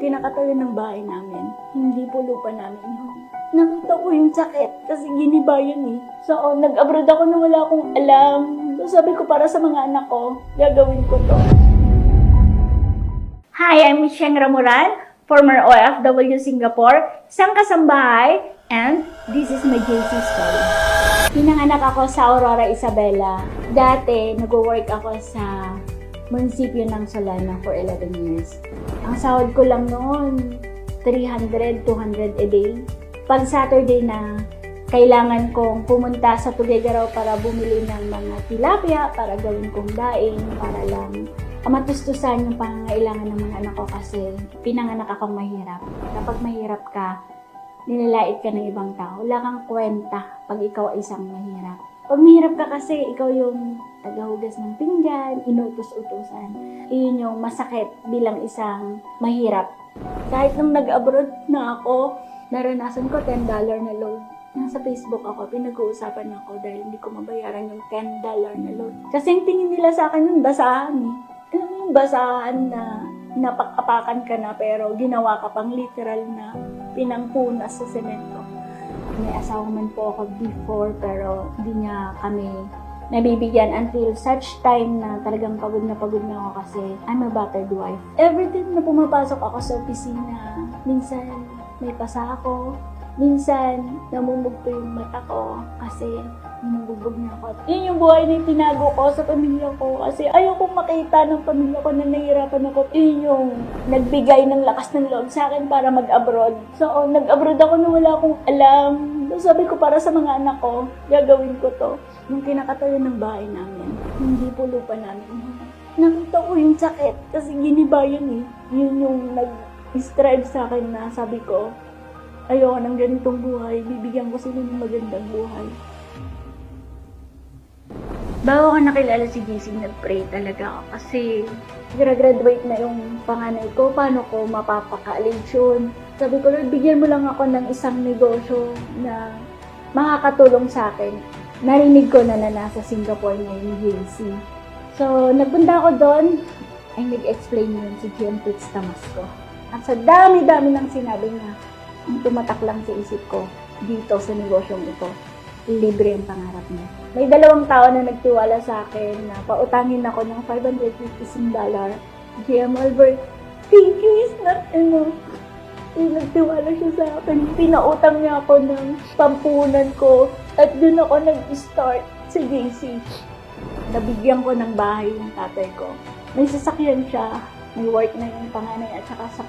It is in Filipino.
kinakatayo ng bahay namin, hindi po lupa namin yun. Nakita ko yung sakit kasi giniba yun eh. So, nag-abroad ako na wala akong alam. So, sabi ko para sa mga anak ko, gagawin ko to. Hi, I'm Michelle Ramuran, former OFW Singapore, isang kasambahay, and this is my JC story. Pinanganak ako sa Aurora, Isabela. Dati, nag-work ako sa munisipyo ng Solana for 11 years. Ang sahod ko lang noon, 300, 200 a day. Pag Saturday na, kailangan kong pumunta sa Tuguegarao para bumili ng mga tilapia, para gawin kong daing, para lang matustusan yung pangangailangan ng mga anak ko kasi pinanganak akong mahirap. Kapag mahirap ka, nilalait ka ng ibang tao. Wala kang kwenta pag ikaw ay isang mahirap. Pag mahirap ka kasi, ikaw yung tagahugas ng pinggan, inutos-utusan. Iyon yung masakit bilang isang mahirap. Kahit nung nag-abroad na ako, naranasan ko $10 na loan. Nasa Facebook ako, pinag-uusapan ako dahil hindi ko mabayaran yung $10 na loan. Kasi yung tingin nila sa akin yung basahan eh. Alam mo yung basahan na napakapakan ka na pero ginawa ka pang literal na pinangpunas sa semento. May asawa man po ako before pero hindi niya kami nabibigyan until such time na talagang pagod na ako kasi I'm a battered wife. Everything na pumapasok ako sa opisina, minsan may pasa ako, minsan namumugto yung mata ko kasi nabugbog na ako. Yun yung buhay na tinago ko sa pamilya ko kasi ayokong makita ng pamilya ko na nahihirapan ako. Yun yung nagbigay ng lakas ng loob sa akin para mag-abroad. So, nag-abroad ako na wala akong alam. So, sabi ko para sa mga anak ko, gagawin ko to. Yung kinakatayo ng bahay namin, hindi po lupa namin. Nakita ko yung sakit kasi giniba yun eh. Yun yung nag-strive sa akin na sabi ko, ayoko ng ganitong buhay, bibigyan ko sila ng magandang buhay. Bago ako nakilala si JC, nag-pray talaga ako kasi graduate na yung panganay ko, paano ko mapapaka-college yun? Sabi ko, Lord, bigyan mo lang ako ng isang negosyo na makakatulong sa akin. Narinig ko na nasa Singapore na yung JC. So, nagpunta ako doon, ay nag-explain yun si GM Fritz Damasco. At sa dami-dami ng sinabi niya, ang tumatak lang sa isip ko dito sa negosyong ito, libre ang pangarap niya. May 2 tao na nagtiwala sa akin na pautangin ako ng $556. GM Albert, thank you is not enough. Nagtiwala siya sa akin. Pinautang niya ako ng pampunan ko at doon ako nag-start sa JC. Nabigyan ko ng bahay yung tatay ko. May sasakyan siya, may work na yung panganay at saka sa